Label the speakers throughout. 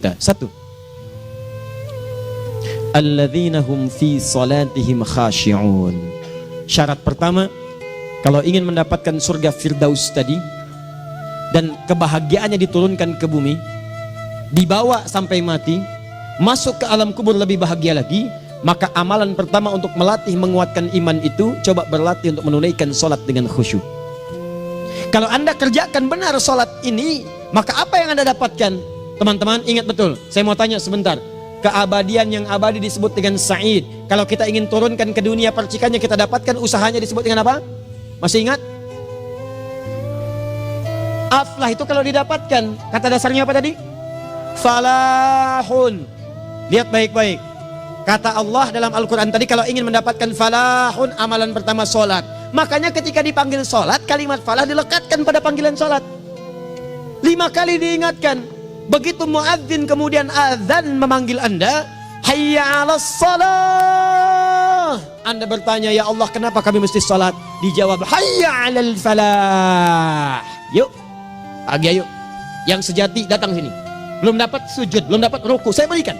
Speaker 1: Nah, satu, alladzina hum fi salatihim khashi'un. Syarat pertama, kalau ingin mendapatkan surga Firdaus tadi dan kebahagiaannya diturunkan ke bumi, dibawa sampai mati, masuk ke alam kubur lebih bahagia lagi, maka amalan pertama untuk melatih menguatkan iman itu, coba berlatih untuk menunaikan sholat dengan khusyuk. Kalau Anda kerjakan benar sholat ini, maka apa yang Anda dapatkan? Teman-teman ingat betul, saya mau tanya sebentar. Keabadian yang abadi disebut dengan sa'id. Kalau kita ingin turunkan ke dunia percikannya kita dapatkan, usahanya disebut dengan apa? Masih ingat? Aflah itu kalau didapatkan, kata dasarnya apa tadi? Falahun. Lihat baik-baik. Kata Allah dalam Al-Quran tadi, kalau ingin mendapatkan falahun, amalan pertama sholat. Makanya ketika dipanggil sholat, kalimat falah dilekatkan pada panggilan sholat. 5 kali diingatkan. Begitu muadzin kemudian azan memanggil Anda, hayya 'alas shalah. Anda bertanya, ya Allah kenapa kami mesti sholat? Dijawab, hayya 'alal falah. Yuk, pagi ayo. Yang sejati datang sini. Belum dapat sujud, belum dapat ruku, saya berikan.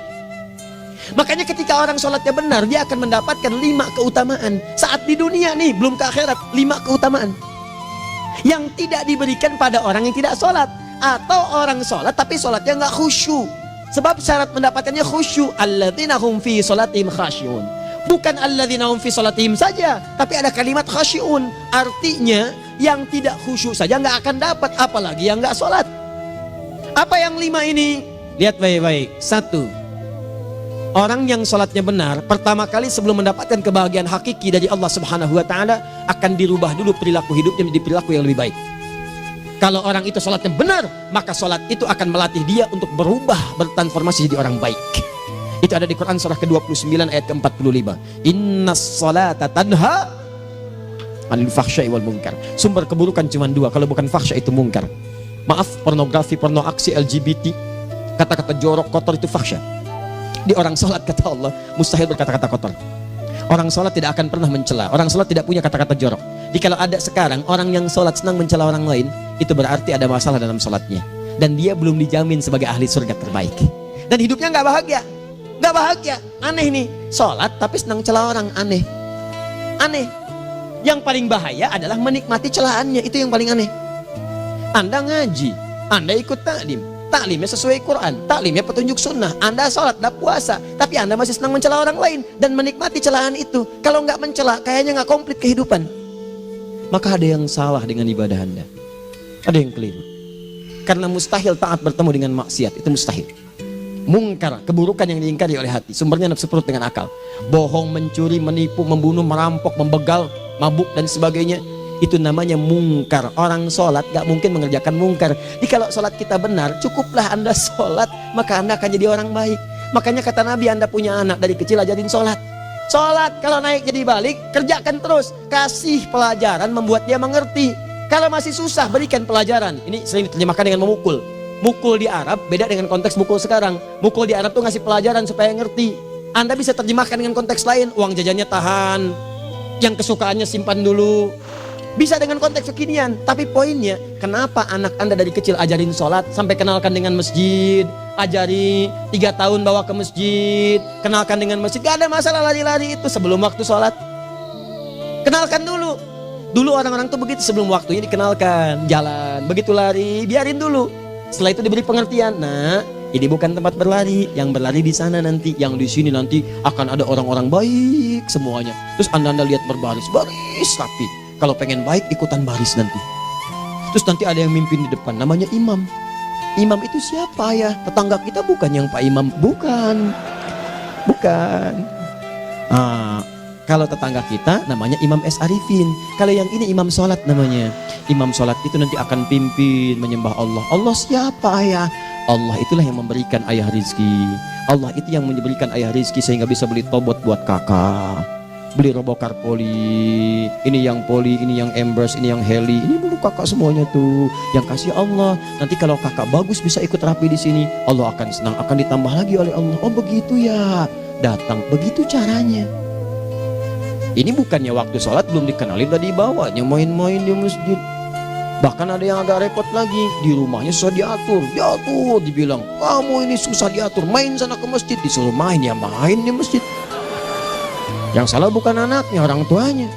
Speaker 1: Makanya ketika orang sholatnya benar, dia akan mendapatkan 5 keutamaan. Saat di dunia nih, belum ke akhirat, 5 keutamaan yang tidak diberikan pada orang yang tidak sholat. Atau orang sholat tapi sholatnya nggak khusyuk. Sebab syarat mendapatkannya khusyuk. Alladzina hum fi sholatihim khasyi'un. Bukan alladzina hum fi sholatihim saja, tapi ada kalimat khasyi'un. Artinya yang tidak khusyuk saja nggak akan dapat, apalagi yang nggak sholat. Apa yang 5 ini? Lihat baik-baik. 1, orang yang sholatnya benar, pertama kali sebelum mendapatkan kebahagiaan hakiki dari Allah Subhanahu wa Ta'ala, akan dirubah dulu perilaku hidupnya menjadi perilaku yang lebih baik. Kalau orang itu sholatnya benar, maka sholat itu akan melatih dia untuk berubah, bertransformasi jadi orang baik. Itu ada di Quran surah ke-29 ayat ke-45. Innas sholata tanha 'anil fahsya'i wal munkar. Sumber keburukan cuma 2, kalau bukan fahsya itu munkar. Maaf, pornografi, porno aksi, LGBT, kata-kata jorok, kotor itu fahsya. Di orang sholat kata Allah, mustahil berkata-kata kotor. Orang sholat tidak akan pernah mencela. Orang sholat tidak punya kata-kata jorok. Jadi kalau ada sekarang orang yang sholat senang mencela orang lain, itu berarti ada masalah dalam sholatnya. Dan dia belum dijamin sebagai ahli surga terbaik. Dan hidupnya nggak bahagia. Nggak bahagia. Aneh nih. Sholat tapi senang cela orang. Aneh. Aneh. Yang paling bahaya adalah menikmati celahannya. Itu yang paling aneh. Anda ngaji. Anda ikut taklim. Taklimnya sesuai Quran, taklimnya petunjuk sunnah. Anda sholat, Anda puasa, tapi Anda masih senang mencela orang lain dan menikmati celahan itu. Kalau nggak mencela, kayaknya nggak komplit kehidupan. Maka ada yang salah dengan ibadah Anda. Ada yang keliru. Karena mustahil taat bertemu dengan maksiat, itu mustahil. Mungkar, keburukan yang diingkari oleh hati, sumbernya nafsu perut dengan akal. Bohong, mencuri, menipu, membunuh, merampok, membegal, mabuk dan sebagainya. Itu namanya mungkar. Orang sholat gak mungkin mengerjakan mungkar. Jadi kalau sholat kita benar, cukuplah Anda sholat, maka Anda akan jadi orang baik. Makanya kata Nabi, Anda punya anak dari kecil ajarin sholat. Sholat, kalau naik jadi balik, kerjakan terus. Kasih pelajaran membuat dia mengerti. Kalau masih susah, berikan pelajaran. Ini sering diterjemahkan dengan memukul. Mukul di Arab beda dengan konteks mukul sekarang. Mukul di Arab tuh ngasih pelajaran supaya ngerti. Anda bisa terjemahkan dengan konteks lain. Uang jajannya tahan, yang kesukaannya simpan dulu. Bisa dengan konteks kekinian, tapi poinnya kenapa anak Anda dari kecil ajarin sholat, sampai kenalkan dengan masjid, ajari 3 tahun bawa ke masjid, kenalkan dengan masjid, gak ada masalah lari-lari itu sebelum waktu sholat. Kenalkan dulu. Dulu orang-orang tuh begitu, sebelum waktunya dikenalkan, jalan, begitu lari, biarin dulu. Setelah itu diberi pengertian, nah ini bukan tempat berlari, yang berlari di sana nanti, yang di sini nanti akan ada orang-orang baik semuanya. Terus Anda lihat berbaris, baris rapi. Kalau pengen baik ikutan baris nanti. Terus nanti ada yang mimpin di depan, namanya imam. Imam itu siapa ya? Tetangga kita bukan yang Pak Imam, bukan. Bukan. Kalau tetangga kita namanya Imam S. Arifin. Kalau yang ini imam sholat namanya. Imam sholat itu nanti akan pimpin menyembah Allah. Allah siapa ya? Allah itulah yang memberikan ayah rizki. Allah itu yang memberikan ayah rizki sehingga bisa beli tobot buat kakak, beli robokar poli, ini yang poli, ini yang embers, ini yang heli, ini dulu kakak semuanya tuh yang kasih Allah. Nanti kalau kakak bagus bisa ikut rapi di sini, Allah akan senang, akan ditambah lagi oleh Allah. Oh begitu ya, datang, begitu caranya. Ini bukannya waktu sholat belum dikenalin tadi bawanya main-main di masjid. Bahkan ada yang agak repot lagi, di rumahnya susah diatur, dibilang, kamu ini susah diatur, main sana ke masjid, disuruh main, ya main di masjid. Yang salah bukan anaknya, orang tuanya.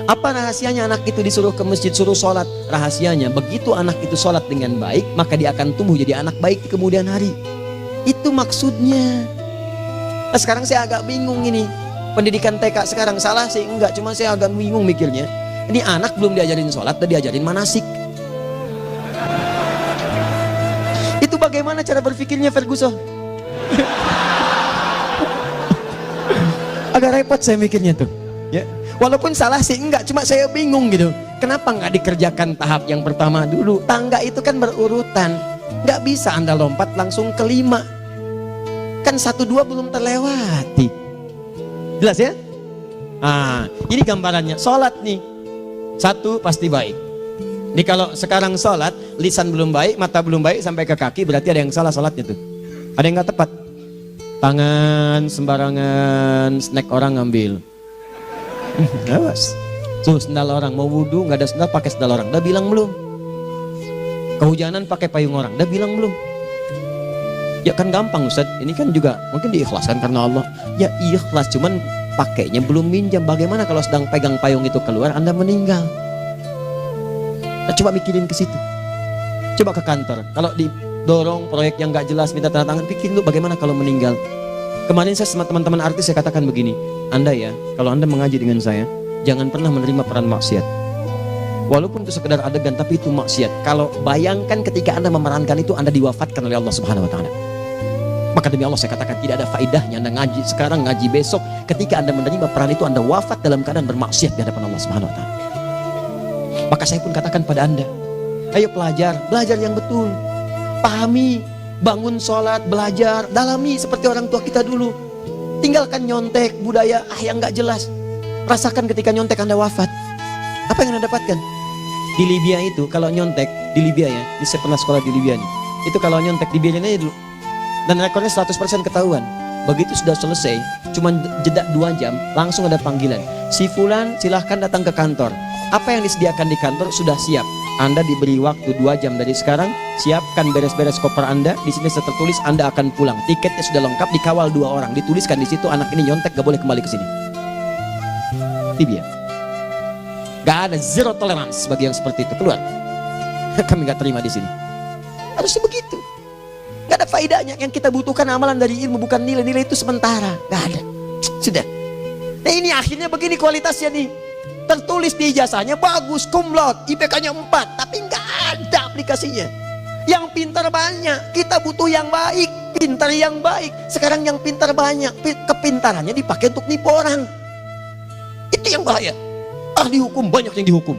Speaker 1: Apa rahasianya anak itu disuruh ke masjid, suruh sholat? Rahasianya, begitu anak itu sholat dengan baik, maka dia akan tumbuh jadi anak baik di kemudian hari. Itu maksudnya. Nah, sekarang saya agak bingung ini, pendidikan TK sekarang salah sih? Enggak, cuma saya agak bingung mikirnya. Ini anak belum diajarin sholat, udah diajarin manasik. Itu bagaimana cara berpikirnya Ferguson? Agak repot saya mikirnya tuh. Ya, walaupun salah sih enggak, cuma saya bingung gitu. Kenapa nggak dikerjakan tahap yang pertama dulu? Tangga itu kan berurutan, nggak bisa Anda lompat langsung ke 5. Kan 1, 2 belum terlewati. Jelas ya? Ah, ini gambarannya. Sholat nih. 1 pasti baik. Ini kalau sekarang sholat, lisan belum baik, mata belum baik sampai ke kaki, berarti ada yang salah sholatnya tuh. Ada yang nggak tepat. Tangan sembarangan, snack orang ngambil. Awas. Tuh sendal orang, mau wudhu nggak ada sendal, pakai sendal orang. Udah bilang belum? Kehujanan pakai payung orang. Udah bilang belum? Ya kan gampang Ustaz. Ini kan juga mungkin diikhlaskan karena Allah. Ya ikhlas, cuman pakainya belum minjam. Bagaimana kalau sedang pegang payung itu keluar, Anda meninggal? Nah, coba mikirin ke situ. Coba ke kantor. Kalau didorong proyek yang nggak jelas, minta tanda tangan, pikirin dulu bagaimana kalau meninggal. Kemarin saya sama teman-teman artis saya katakan begini, Anda ya, kalau Anda mengaji dengan saya, jangan pernah menerima peran maksiat. Walaupun itu sekedar adegan, tapi itu maksiat. Kalau bayangkan ketika Anda memerankan itu, Anda diwafatkan oleh Allah Subhanahu Wa Taala. Maka demi Allah saya katakan tidak ada faedahnya Anda ngaji sekarang, ngaji besok. Ketika Anda menerima peran itu, Anda wafat dalam keadaan bermaksiat di hadapan Allah Subhanahu Wa Taala. Maka saya pun katakan pada Anda, ayo belajar yang betul, pahami, bangun sholat, belajar, dalami seperti orang tua kita dulu. Tinggalkan nyontek, budaya yang nggak jelas. Rasakan ketika nyontek Anda wafat, apa yang Anda dapatkan? Di Libya itu kalau nyontek, di Libya ya, ini saya pernah sekolah di Libya nih, itu kalau nyontek dibiarin aja dulu. Dan rekornya 100% ketahuan. Begitu sudah selesai, cuma jeda 2 jam, langsung ada panggilan. Si Fulan silahkan datang ke kantor. Apa yang disediakan di kantor sudah siap. Anda diberi waktu 2 jam dari sekarang, siapkan beres-beres koper Anda. Di sini tertulis Anda akan pulang. Tiketnya sudah lengkap, dikawal 2 orang. Dituliskan di situ anak ini nyontek gak boleh kembali ke sini. Libya. Gak ada, zero tolerance bagi yang seperti itu. Keluar. Kami gak terima di sini. Harusnya begitu. Gak ada faedahnya. Yang kita butuhkan amalan dari ilmu, bukan nilai-nilai itu sementara. Gak ada. Sudah. Nah ini akhirnya begini kualitasnya nih. Tertulis di ijazahnya bagus, cum laude, IPK-nya 4, tapi nggak ada aplikasinya. Yang pintar banyak, kita butuh yang baik, pintar yang baik. Sekarang yang pintar banyak, kepintarannya dipakai untuk nipu orang. Itu yang bahaya. Ahli hukum banyak yang dihukum.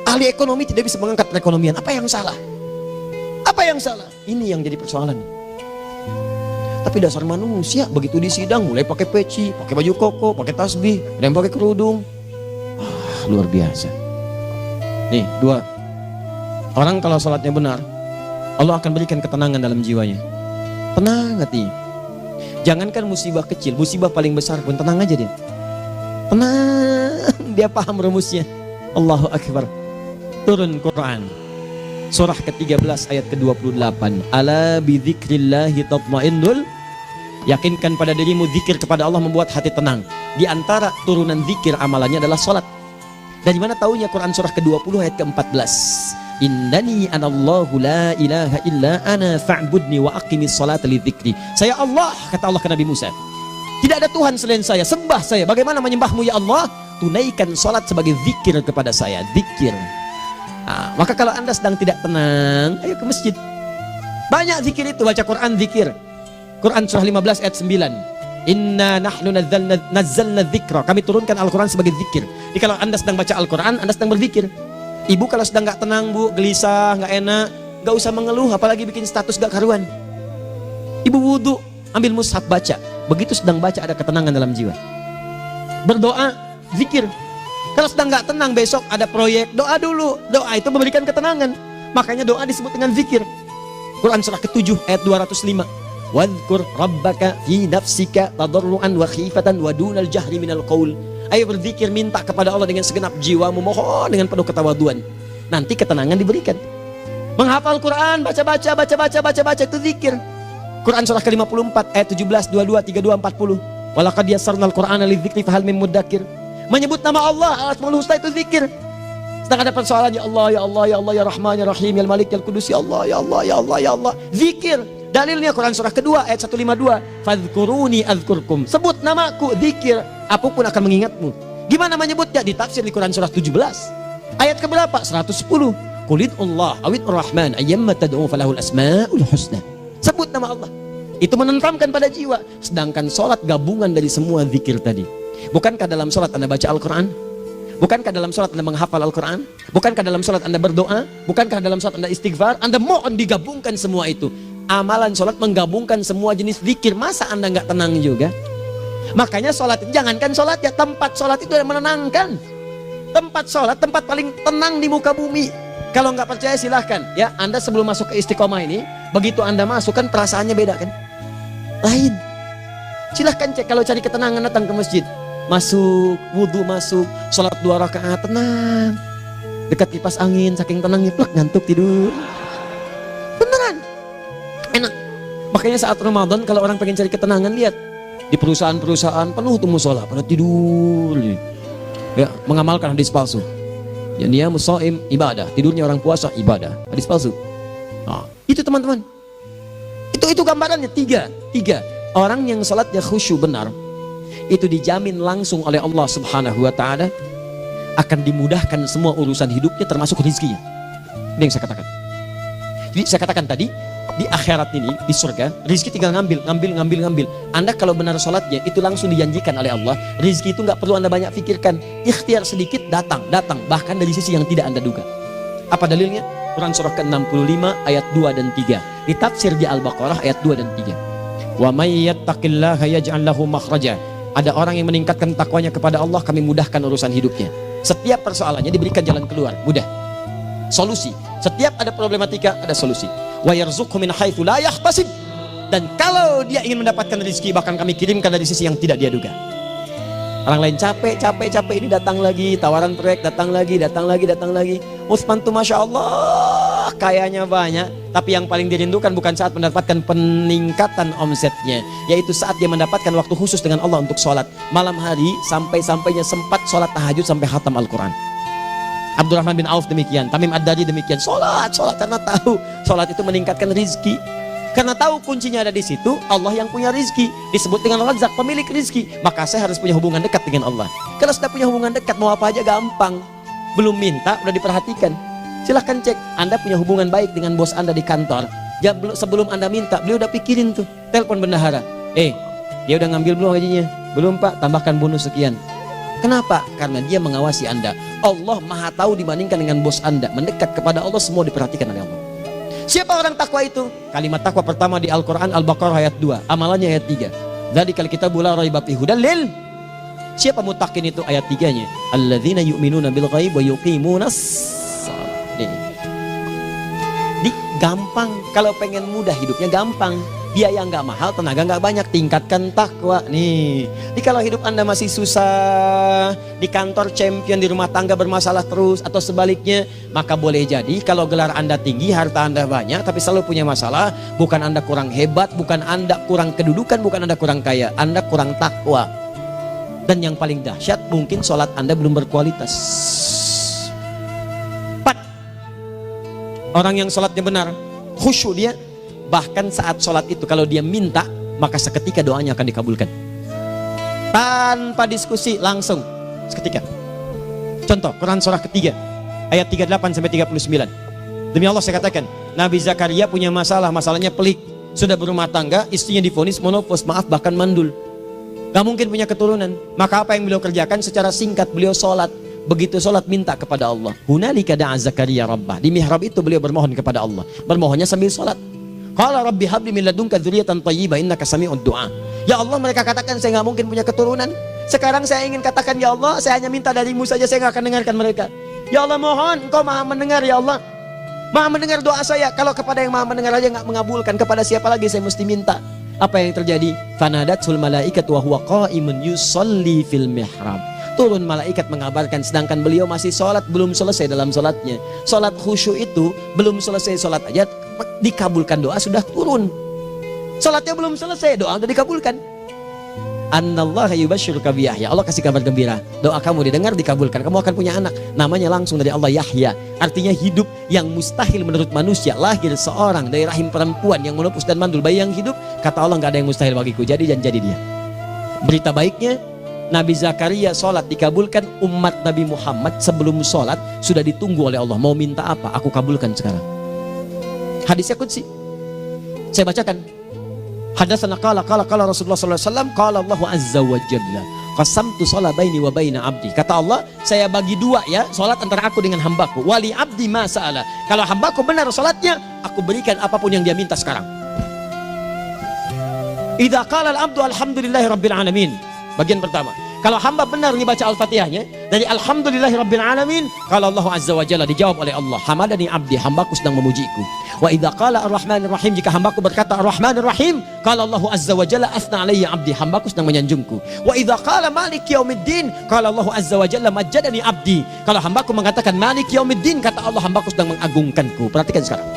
Speaker 1: Ahli ekonomi tidak bisa mengangkat perekonomian. Apa yang salah? Apa yang salah? Ini yang jadi persoalan. Tapi dasar manusia begitu di sidang mulai pakai peci, pakai baju koko, pakai tasbih, ada yang pakai kerudung. Luar biasa. Nih 2. Orang kalau sholatnya benar, Allah akan berikan ketenangan dalam jiwanya. Tenang hatinya. Jangankan musibah kecil, musibah paling besar pun tenang aja dia. Tenang, dia paham rumusnya. Allahu Akbar. Turun Quran surah ke-13 ayat ke-28. Ala bidzikrillahi tatmainnul. Yakinkan pada dirimu, zikir kepada Allah membuat hati tenang. Di antara turunan zikir amalannya adalah sholat. Dari mana taunya? Quran surah ke-20 ayat ke-14. Innani anallahu la ilaha illa ana fa'budni wa aqimis salata lidzikri. Saya Allah, kata Allah ke Nabi Musa. Tidak ada Tuhan selain saya, sembah saya. Bagaimana menyembahmu ya Allah? Tunaikan salat sebagai zikir kepada saya, zikir. Nah, maka kalau Anda sedang tidak tenang, ayo ke masjid. Banyak zikir itu, baca Quran zikir. Quran surah 15 ayat 9. Inna nahnu nazzalna dzikra. Kami turunkan Al-Quran sebagai zikir. Jadi kalau Anda sedang baca Al-Quran, Anda sedang berzikir. Ibu kalau sedang gak tenang, Bu, gelisah, gak enak, gak usah mengeluh, apalagi bikin status gak karuan. Ibu wudhu, ambil mushaf baca. Begitu sedang baca ada ketenangan dalam jiwa. Berdoa, zikir. Kalau sedang gak tenang, besok ada proyek, doa dulu. Doa itu memberikan ketenangan. Makanya doa disebut dengan zikir. Quran surah ke-7 ayat 205. Wadhkur rabbaka fi nafsika tadarruan wa khifatan wa dunal jahri minal qaul. Ayo berzikir, minta kepada Allah dengan segenap jiwamu, mohon dengan penuh ketawaduan. nanti ketenangan diberikan. Menghafal Quran, baca itu zikir. Quran surah ke-54 ayat 17, 22, 32, 40. Walaqad yassarnal Qur'ana lidzikri fahal min muddakir. Menyebut nama Allah, Al-Asmaul Husna itu zikir. Sedang ada persoalan, ya Allah, ya Allah, ya Allah, ya Rahman, ya Rahim, ya Malik, ya Kudus, ya Allah, ya Allah, ya Allah, ya Allah. Zikir. Dalilnya Quran surah kedua ayat 152. Fadhkuruni adzkurkum. Sebut namaku, zikir. Apapun akan mengingatmu. Gimana menyebutnya? Ditafsir di Quran surah 17. Ayat keberapa? 110. Qulid Allah awid Rahman ayyamma tad'u falahul asmaul husna. Sebut nama Allah. Itu menenteramkan pada jiwa. Sedangkan sholat gabungan dari semua zikir tadi. Bukankah dalam sholat Anda baca Al-Quran? Bukankah dalam sholat Anda menghafal Al-Quran? Bukankah dalam sholat Anda berdoa? Bukankah dalam sholat Anda istighfar? Anda mohon digabungkan semua itu. Amalan sholat menggabungkan semua jenis zikir. Masa Anda nggak tenang juga? Makanya sholat, jangankan sholat ya, tempat sholat itu yang menenangkan. Tempat sholat, tempat paling tenang di muka bumi. Kalau nggak percaya silahkan ya, Anda sebelum masuk ke Istiqomah ini, begitu Anda masuk kan perasaannya beda kan? Lain. Silahkan cek, kalau cari ketenangan datang ke masjid. Masuk, wudhu masuk, sholat 2 rakaat tenang. Dekat kipas angin, saking tenangnya plek ngantuk tidur. Beneran, enak. Makanya saat Ramadan kalau orang pengen cari ketenangan, lihat di perusahaan-perusahaan penuh tuh musola pada tidur. Ya, mengamalkan hadis palsu. Ya, dia musaim ibadah, tidurnya orang puasa ibadah. Hadis palsu. Nah, itu teman-teman. Itu gambarannya tiga. Orang yang salatnya khusyuk benar, itu dijamin langsung oleh Allah Subhanahu wa taala akan dimudahkan semua urusan hidupnya termasuk rezekinya. Ini yang saya katakan. Jadi saya katakan tadi, di akhirat ini, di surga, rezeki tinggal ngambil. Anda kalau benar sholatnya, itu langsung dijanjikan oleh Allah. Rezeki itu nggak perlu Anda banyak pikirkan. Ikhtiar sedikit, datang. Bahkan dari sisi yang tidak Anda duga. Apa dalilnya? Quran surah ke-65 ayat 2 dan 3. Ditafsir di Al-Baqarah ayat 2 dan 3. Wa may yattaqillaha yaj'al lahu makhraja. Ada orang yang meningkatkan takwanya kepada Allah, kami mudahkan urusan hidupnya. Setiap persoalannya diberikan jalan keluar, mudah. Solusi. Setiap ada problematika, ada solusi. Wa yarzuqhu min haitsu la yahtasib. Dan kalau dia ingin mendapatkan rezeki, bahkan kami kirimkan dari sisi yang tidak dia duga. Orang lain capek ini datang lagi, tawaran proyek datang lagi. Utsman tuh Masya Allah kayanya banyak, tapi yang paling dirindukan bukan saat mendapatkan peningkatan omsetnya, yaitu saat dia mendapatkan waktu khusus dengan Allah untuk sholat malam hari, sampai-sampainya sempat sholat tahajud sampai khatam Al-Quran. Abdurrahman bin Auf demikian, Tamim Ad-Dari demikian, sholat karena tahu sholat itu meningkatkan rizki. Karena tahu kuncinya ada di situ, Allah yang punya rizki, disebut dengan Razak, pemilik rizki. Maka saya harus punya hubungan dekat dengan Allah. Kalau sudah punya hubungan dekat, mau apa aja gampang. Belum minta, udah diperhatikan. Silahkan cek, Anda punya hubungan baik dengan bos Anda di kantor. Ya, sebelum Anda minta, beliau udah pikirin tuh. Telepon bendahara, dia udah ngambil belum gajinya? Belum Pak, tambahkan bonus sekian. Kenapa? Karena dia mengawasi Anda. Allah maha tahu dibandingkan dengan bos Anda. Mendekat kepada Allah, semua diperhatikan oleh Allah. Siapa orang takwa itu? Kalimat takwa pertama di Al-Quran Al-Baqarah ayat 2, amalannya ayat 3. Dzalikal kitabu la raiba fihi hudal lil. Siapa mutakin itu? Ayat 3-nya. Alladzina yu'minuna bil ghaib wa yuqimunas shalah. Gampang. Kalau pengen mudah hidupnya gampang. Biaya nggak mahal, tenaga nggak banyak, tingkatkan takwa nih. Jadi kalau hidup Anda masih susah, di kantor champion, di rumah tangga bermasalah terus, atau sebaliknya, maka boleh jadi kalau gelar Anda tinggi, harta Anda banyak, tapi selalu punya masalah. Bukan Anda kurang hebat, bukan Anda kurang kedudukan, bukan Anda kurang kaya, Anda kurang takwa. Dan yang paling dahsyat, mungkin sholat Anda belum berkualitas. 4. Orang yang sholatnya benar, khusyuk dia. Bahkan saat sholat itu kalau dia minta, maka seketika doanya akan dikabulkan. Tanpa diskusi, langsung seketika. Contoh, Quran surah ketiga ayat 38-39. Demi Allah saya katakan, Nabi Zakaria punya masalahnya pelik. Sudah berumah tangga, istrinya divonis monopos, maaf bahkan mandul. Gak mungkin punya keturunan. Maka apa yang beliau kerjakan? Secara singkat beliau sholat. Begitu sholat minta kepada Allah. Hunalika da'a Zakaria rabbah. Di mihrab itu beliau bermohon kepada Allah. Bermohonnya sambil sholat. Qala rabbi habli min ladunka dzurriyyatan thayyibah innaka sami'ud du'a. Ya Allah, mereka katakan saya nggak mungkin punya keturunan. Sekarang saya ingin katakan, ya Allah, saya hanya minta darimu saja, saya nggak akan dengarkan mereka. Ya Allah, mohon Engkau maha mendengar, ya Allah. Maha mendengar doa saya. Kalau kepada yang maha mendengar aja nggak mengabulkan, kepada siapa lagi saya mesti minta? Apa yang terjadi? Fanadatul malaikatu wa huwa qa'imun yusalli fil mihrab. turun malaikat mengabarkan, sedangkan beliau masih sholat, belum selesai dalam sholatnya. Sholat khusyuk itu belum selesai sholat aja dikabulkan, doa sudah turun. Sholatnya belum selesai, doa sudah dikabulkan. Annallaha yubashshiruka bi Yahya, Allah kasih kabar gembira, doa kamu didengar, dikabulkan, kamu akan punya anak, namanya langsung dari Allah Yahya, artinya hidup yang mustahil menurut manusia. Lahir seorang dari rahim perempuan yang menepus dan mandul, bayi yang hidup, kata Allah nggak ada yang mustahil bagiku, jadi dan jadi dia. Berita baiknya, Nabi Zakaria sholat dikabulkan. Umat Nabi Muhammad sebelum sholat sudah ditunggu oleh Allah, mau minta apa aku kabulkan sekarang. Hadisnya qudsi, saya bacakan. Hadatsana qala Rasulullah sallallahu alaihi wasallam, qala Allah azza wa jalla, qasamtu shalah baini wa baina abdi. Kata Allah, saya bagi dua ya salat antara aku dengan hambaku. Wali abdi ma sa'ala. Kalau hambaku benar salatnya, aku berikan apapun yang dia minta sekarang. Idza qala al-abdu alhamdulillahi rabbil alamin. Bagian pertama, kalau hamba benar membaca Al-Fatihahnya dari alhamdulillahi rabbil alamin, kalau Allah azza wa jalla dijawab oleh Allah, hamadani abdi, hambaku sedang memujiku. Wa idza qala ar-rahmanir rahim, jika hambaku berkata ar-rahmanir rahim, kalau Allah azza wa jalla asna alayya abdi, hambaku sedang menyanjungku. Wa idza qala maliki yaumiddin, kalau Allah azza wa jalla majjadani abdi, kalau hambaku mengatakan maliki yaumiddin, kata Allah hambaku sedang mengagungkanku. Perhatikan sekarang.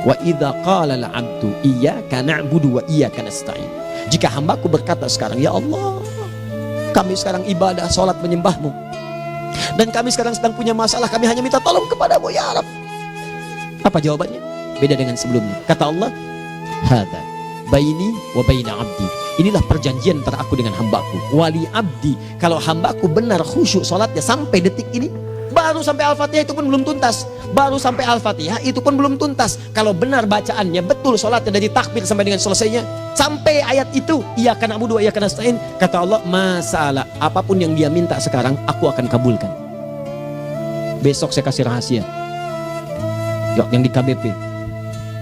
Speaker 1: Wa idza qala al-'abdu iyyaka na'budu wa iyyaka nasta'in, jika hambaku berkata sekarang, ya Allah, kami sekarang ibadah, sholat menyembahmu, dan kami sekarang sedang punya masalah, kami hanya minta tolong kepadamu ya Rabb. Apa jawabannya? Beda dengan sebelumnya. Kata Allah, hadza baini wa baina abdi, inilah perjanjian antara aku dengan hambaku. Wali abdi, kalau hambaku benar khusyuk sholatnya sampai detik ini, baru sampai Al-Fatihah itu pun belum tuntas, baru sampai Al-Fatihah itu pun belum tuntas. Kalau benar bacaannya betul, sholatnya dari takbir sampai dengan selesainya, sampai ayat itu iyyaka na'budu wa iyyaka nasta'in, kata Allah, masalah apapun yang dia minta sekarang aku akan kabulkan. Besok saya kasih rahasia yang di KBP,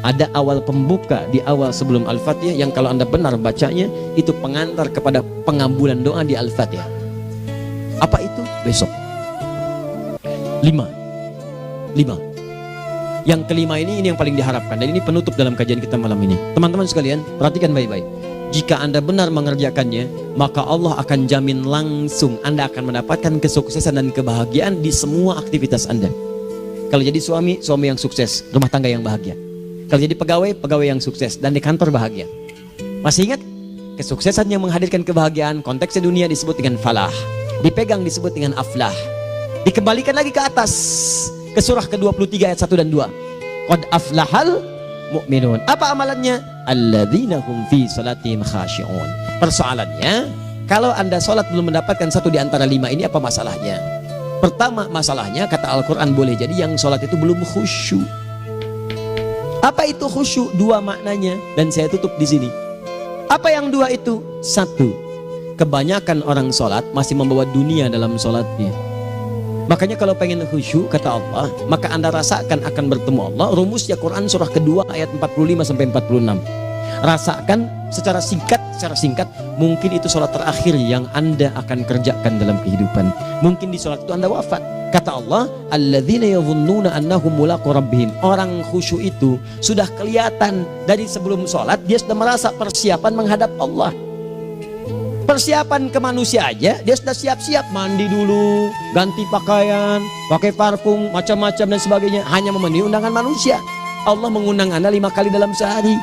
Speaker 1: ada awal pembuka di awal sebelum Al-Fatihah yang kalau anda benar bacanya itu pengantar kepada pengabulan doa di Al-Fatihah. Apa itu? Besok. 5. Yang kelima ini yang paling diharapkan, dan ini penutup dalam kajian kita malam ini. Teman-teman sekalian, perhatikan baik-baik. Jika anda benar mengerjakannya, maka Allah akan jamin langsung anda akan mendapatkan kesuksesan dan kebahagiaan di semua aktivitas anda. Kalau jadi suami, suami yang sukses, rumah tangga yang bahagia. Kalau jadi pegawai, pegawai yang sukses, dan di kantor bahagia. Masih ingat? Kesuksesan yang menghadirkan kebahagiaan, konteksnya dunia disebut dengan falah, dipegang disebut dengan aflah. Dikembalikan lagi ke atas, ke surah ke-23 ayat 1 dan 2. Qad aflahal mu'minun. Apa amalannya? Alladzina hum fi salatihim khashi'un. Persoalannya, kalau anda sholat belum mendapatkan satu di antara 5 ini, apa masalahnya? Pertama masalahnya, kata Al-Quran, boleh jadi yang sholat itu belum khusyuk. Apa itu khusyuk? 2 maknanya, dan saya tutup di sini. Apa yang 2 itu? 1, kebanyakan orang sholat masih membawa dunia dalam sholatnya. Makanya kalau pengen khusyuk, kata Allah, maka anda rasakan akan bertemu Allah. Rumusnya Quran surah kedua ayat 45 sampai 46. Rasakan secara singkat, mungkin itu sholat terakhir yang anda akan kerjakan dalam kehidupan. Mungkin di sholat itu anda wafat. Kata Allah, alladzina yadhunnuna annahum mulaqu rabbihim. Orang khusyuk itu sudah kelihatan dari sebelum sholat, dia sudah merasa persiapan menghadap Allah. Persiapan ke manusia aja, dia sudah siap-siap, mandi dulu, ganti pakaian, pakai parfum, macam-macam dan sebagainya, hanya memenuhi undangan manusia. Allah mengundang anda 5 kali dalam sehari.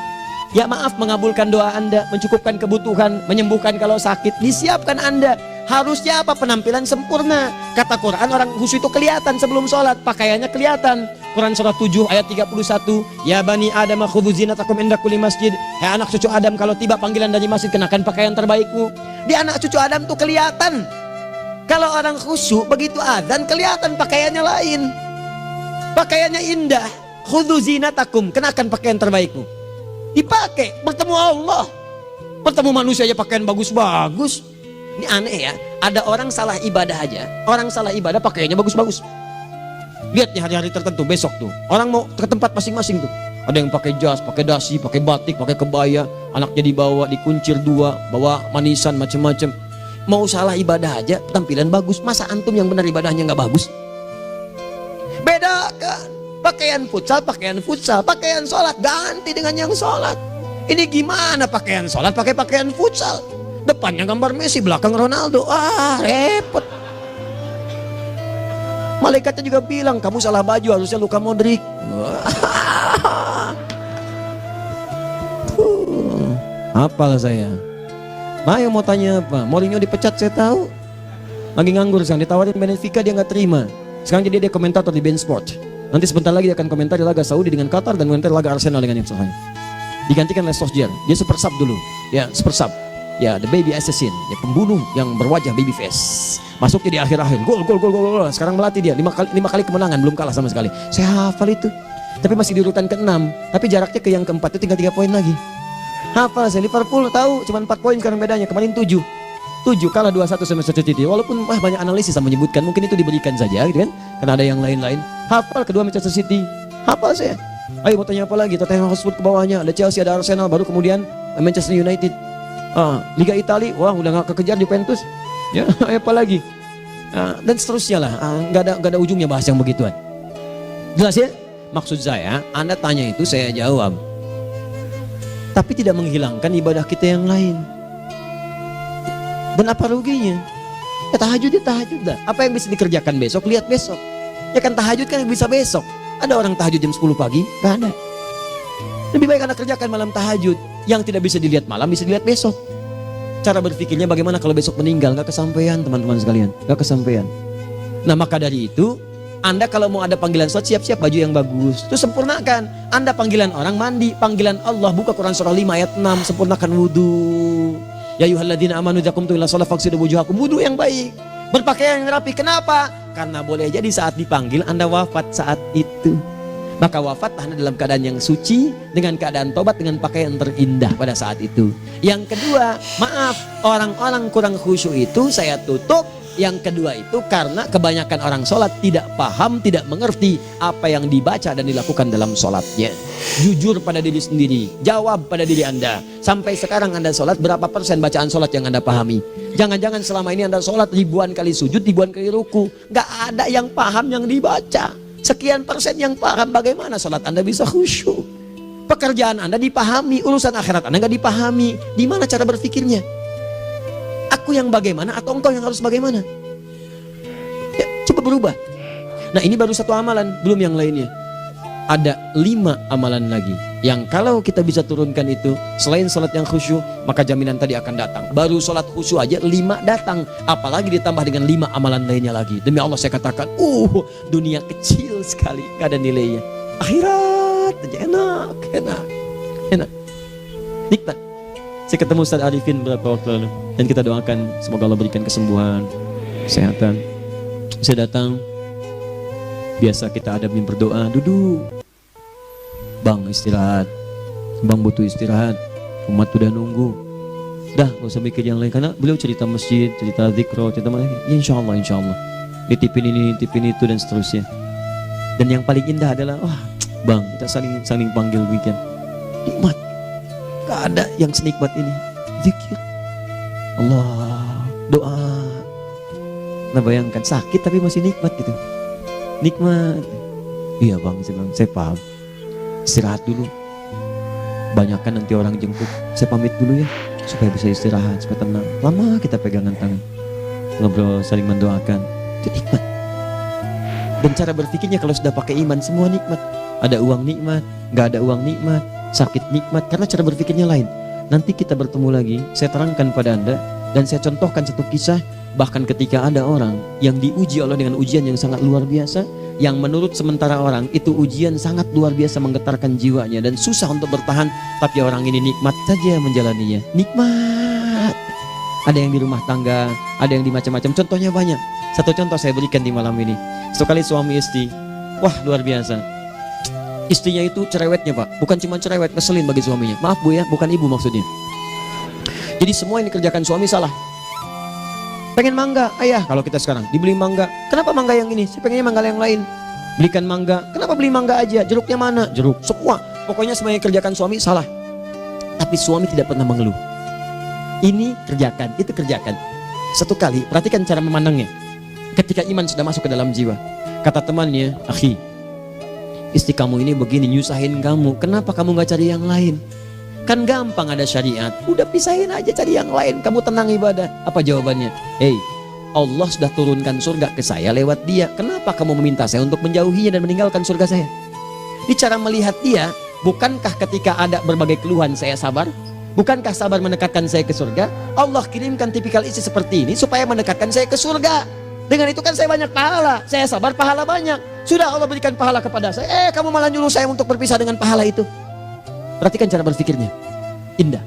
Speaker 1: Ya maaf, mengabulkan doa anda, mencukupkan kebutuhan, menyembuhkan kalau sakit, disiapkan anda. Harusnya apa? Penampilan sempurna. Kata Quran, orang khusyuk itu kelihatan sebelum sholat, pakaiannya kelihatan. Quran surah 7 ayat 31, ya bani Adam khudhu zinatakum inda kulli masjid. Hai anak cucu Adam, kalau tiba panggilan dari masjid, kenakan pakaian terbaikmu. Di anak cucu Adam tuh kelihatan. Kalau orang khusyuk begitu azan kelihatan pakaiannya lain. Pakaiannya indah. Khudhu zinatakum, kenakan pakaian terbaikmu. Dipakai, bertemu Allah. Bertemu manusia aja pakaian bagus-bagus. Ini aneh ya, ada orang salah ibadah aja. Orang salah ibadah pakaiannya bagus-bagus. Lihat nih hari-hari tertentu, besok tuh orang mau ke tempat masing-masing tuh. Ada yang pakai jas, pakai dasi, pakai batik, pakai kebaya, anaknya dibawa, dikuncir 2, bawa manisan macam-macam. Mau salah ibadah aja tampilan bagus. Masa antum yang benar ibadahnya nggak bagus? Bedakan pakaian futsal, pakaian sholat ganti dengan yang sholat. Ini gimana pakaian sholat pakai pakaian futsal? Depannya gambar Messi, belakang Ronaldo. Repot. Malaikatnya juga bilang, kamu salah baju, harusnya Luka Modric. Hafal saya. Ayo mau tanya apa? Mourinho dipecat saya tahu. Lagi nganggur sekarang, ditawarin Benfica dia nggak terima. Sekarang jadi dia komentator di beIN Sport. Nanti sebentar lagi dia akan komentar di laga Saudi dengan Qatar dan komentar laga Arsenal dengan Ipswich. Digantikan oleh Solskjaer. Dia super sub dulu. Ya, super sub. Ya, the baby assassin, ya pembunuh yang berwajah baby face. Masuknya di akhir-akhir, gol. Sekarang melatih dia 5 kali kemenangan, belum kalah sama sekali. Saya hafal itu. Tapi masih di urutan ke-6, tapi jaraknya ke yang ke-4 itu tinggal 3 poin lagi. Hafal saya. Liverpool tahu cuma 4 poin sekarang bedanya, kemarin 7 kalah 2-1 sama Manchester City. Walaupun banyak analisis yang menyebutkan mungkin itu diberikan saja gitu kan, karena ada yang lain-lain. Hafal kedua Manchester City. Hafal saya. Ayo mau tanya apa lagi? Tottenham Hotspur ke bawahnya, ada Chelsea, ada Arsenal, baru kemudian Manchester United. Liga Italia, wah udah gak kekejar Juventus. Ya, apa lagi? Dan seterusnya lah. Gak ada ujungnya bahas yang begituan. Jelas ya? Maksud saya, Anda tanya itu saya jawab. Tapi tidak menghilangkan ibadah kita yang lain. Dan apa ruginya? Ya tahajud dah. Apa yang bisa dikerjakan besok, lihat besok. Ya kan tahajud kan bisa besok. Ada orang tahajud jam 10 pagi? Gak ada. Lebih baik Anda kerjakan malam tahajud. Yang tidak bisa dilihat malam bisa dilihat besok. Cara berpikirnya bagaimana kalau besok meninggal? Gak kesampaian teman-teman sekalian. Gak kesampaian. Nah maka dari itu, Anda kalau mau ada panggilan sholat, siap-siap baju yang bagus. Terus sempurnakan. Anda panggilan orang mandi, panggilan Allah. Buka Quran surah 5 ayat 6. Sempurnakan wudhu. Ya ayyuhalladzina amanu idza qumtum ila shalah faghsilu wujuhakum. Wudhu yang baik. Berpakaian yang rapi. Kenapa? Karena boleh jadi saat dipanggil Anda wafat saat itu. Maka wafat Anda dalam keadaan yang suci, dengan keadaan tobat, dengan pakaian terindah pada saat itu. Yang kedua, maaf, orang-orang kurang khusyuk itu saya tutup. Yang kedua itu karena kebanyakan orang sholat tidak paham, tidak mengerti apa yang dibaca dan dilakukan dalam sholatnya. Jujur pada diri sendiri, jawab pada diri Anda. Sampai sekarang Anda sholat, berapa persen bacaan sholat yang Anda pahami? Jangan-jangan selama ini Anda sholat ribuan kali sujud, ribuan kali ruku. Gak ada yang paham yang dibaca. Sekian persen yang paham, bagaimana sholat Anda bisa khusyuk? Pekerjaan Anda dipahami, urusan akhirat Anda gak dipahami. Di mana cara berpikirnya? Aku yang bagaimana atau engkau yang harus bagaimana? Ya, coba berubah. Nah ini baru satu amalan, belum yang lainnya. Ada 5 amalan lagi yang kalau kita bisa turunkan itu, selain sholat yang khusyuk, maka jaminan tadi akan datang. Baru sholat khusyuk aja 5 datang, apalagi ditambah dengan 5 amalan lainnya lagi. Demi Allah saya katakan, dunia kecil sekali, gak ada nilainya. Akhirat aja enak, nikmat. Saya ketemu Ustaz Arifin beberapa waktu lalu, dan kita doakan semoga Allah berikan kesembuhan, kesehatan. Saya datang, biasa kita adamin berdoa, duduk. Bang istirahat, bang butuh istirahat, umat udah nunggu. Dah gak usah mikir yang lain, karena beliau cerita masjid, cerita zikro, cerita mana. Ya, insya Allah. Nitipin ini, nitipin itu dan seterusnya. Dan yang paling indah adalah, bang kita saling panggil weekend. Nikmat. Gak ada yang senikmat ini. Zikir Allah, doa. Nah bayangkan sakit tapi masih nikmat gitu. Nikmat. Iya bang, saya paham. Istirahat dulu. Banyakkan nanti orang jemput. Saya pamit dulu ya, supaya bisa istirahat, supaya tenang. Lama kita pegangan tangan, ngobrol, saling mendoakan. Itu nikmat. Dan cara berpikirnya kalau sudah pakai iman, semua nikmat. Ada uang nikmat, gak ada uang nikmat, sakit nikmat, karena cara berpikirnya lain. Nanti kita bertemu lagi, saya terangkan pada Anda, dan saya contohkan satu kisah. Bahkan ketika ada orang yang diuji Allah dengan ujian yang sangat luar biasa, yang menurut sementara orang itu ujian sangat luar biasa menggetarkan jiwanya dan susah untuk bertahan, tapi orang ini nikmat saja menjalaninya. Nikmat. Ada yang di rumah tangga, ada yang di macam-macam, contohnya banyak. Satu contoh saya berikan di malam ini. Sekali suami istri, wah luar biasa. Istrinya itu cerewetnya pak, bukan cuma cerewet, ngeselin bagi suaminya. Maaf bu ya, bukan ibu maksudnya. Jadi semua yang dikerjakan suami salah. Pengen mangga, ayah kalau kita sekarang dibeli mangga. Kenapa mangga yang ini? Saya pengennya mangga yang lain. Belikan mangga, kenapa beli mangga aja? Jeruknya mana? Jeruk, semua. Pokoknya semua yang kerjakan suami salah. Tapi suami tidak pernah mengeluh. Ini kerjakan, itu kerjakan. Satu kali, perhatikan cara memandangnya. Ketika iman sudah masuk ke dalam jiwa, kata temannya, akhi, istri kamu ini begini, nyusahin kamu. Kenapa kamu gak cari yang lain? Kan gampang ada syariat. Udah pisahin aja, cari yang lain. Kamu tenang ibadah. Apa jawabannya? Hey, Allah sudah turunkan surga ke saya lewat dia. Kenapa kamu meminta saya untuk menjauhinya dan meninggalkan surga saya? Ini cara melihat dia. Bukankah ketika ada berbagai keluhan saya sabar? Bukankah sabar mendekatkan saya ke surga? Allah kirimkan tipikal istri seperti ini supaya mendekatkan saya ke surga. Dengan itu kan saya banyak pahala. Saya sabar, pahala banyak. Sudah Allah berikan pahala kepada saya. Kamu malah nyuruh saya untuk berpisah dengan pahala itu. Perhatikan cara berpikirnya. Indah.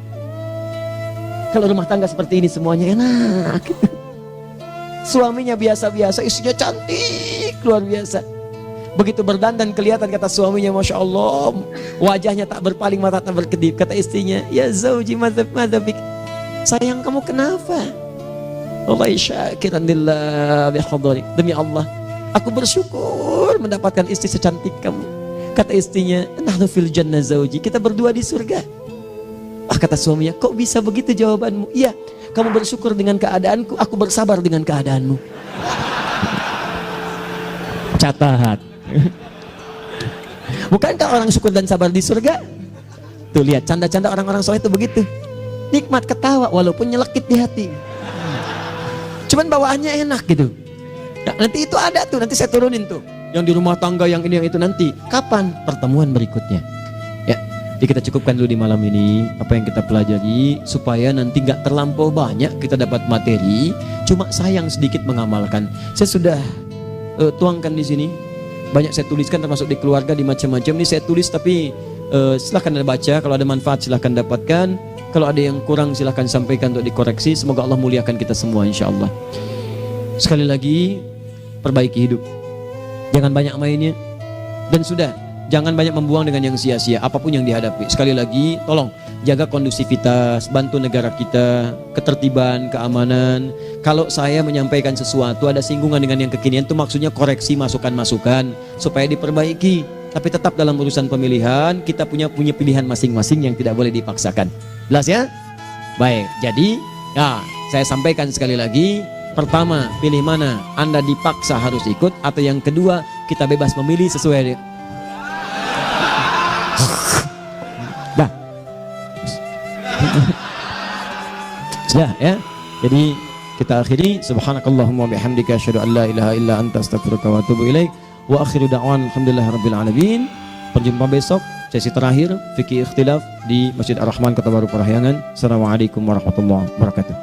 Speaker 1: Kalau rumah tangga seperti ini semuanya enak. Suaminya biasa-biasa, istrinya cantik, luar biasa. Begitu berdandan kelihatan kata suaminya, Masya Allah, wajahnya tak berpaling, mata tak berkedip. Kata istrinya, ya zauji madhabik, sayang kamu kenapa? Wallahi syakiran lillah bihadari, demi Allah aku bersyukur mendapatkan istri secantik kamu. Kata istrinya, nahnu fil jannah zauji, kita berdua di surga. Kata suaminya, kok bisa begitu jawabanmu? Iya, kamu bersyukur dengan keadaanku, aku bersabar dengan keadaanmu. Catat. Bukankah orang syukur dan sabar di surga? Tuh lihat canda-canda orang-orang soleh itu begitu. Nikmat ketawa walaupun nyelekit di hati. Cuman bawaannya enak gitu. Nah, nanti itu ada tuh, nanti saya turunin tuh. Yang di rumah tangga, yang ini, yang itu nanti. Kapan? Pertemuan berikutnya. Ya, jadi kita cukupkan dulu di malam ini apa yang kita pelajari supaya nanti nggak terlampau banyak kita dapat materi. Cuma sayang sedikit mengamalkan. Saya sudah tuangkan di sini. Banyak saya tuliskan termasuk di keluarga, di macam-macam. Ini saya tulis tapi silahkan Anda baca. Kalau ada manfaat silahkan dapatkan. Kalau ada yang kurang silahkan sampaikan untuk dikoreksi. Semoga Allah muliakan kita semua insya Allah. Sekali lagi, perbaiki hidup. Jangan banyak mainnya. Dan sudah, jangan banyak membuang dengan yang sia-sia apapun yang dihadapi. Sekali lagi, tolong jaga kondusivitas, bantu negara kita, ketertiban, keamanan. Kalau saya menyampaikan sesuatu ada singgungan dengan yang kekinian, itu maksudnya koreksi masukan-masukan supaya diperbaiki. Tapi tetap dalam urusan pemilihan kita punya pilihan masing-masing yang tidak boleh dipaksakan. Jelas ya? Baik, jadi ya, saya sampaikan sekali lagi. Pertama, pilih mana? Anda dipaksa harus ikut, atau yang kedua, kita bebas memilih sesuai. Dah. Sudah ya. Jadi kita akhiri, subhanakallahumma bihamdika asyhadu an la ilaha illa anta astaghfiruka wa atubu ilaik. Wa akhiru da'wan alhamdulillahirabbil alamin. Berjumpa besok sesi terakhir fikih ikhtilaf di Masjid Ar-Rahman Kota Baru Parahyangan. Assalamualaikum warahmatullahi wabarakatuh.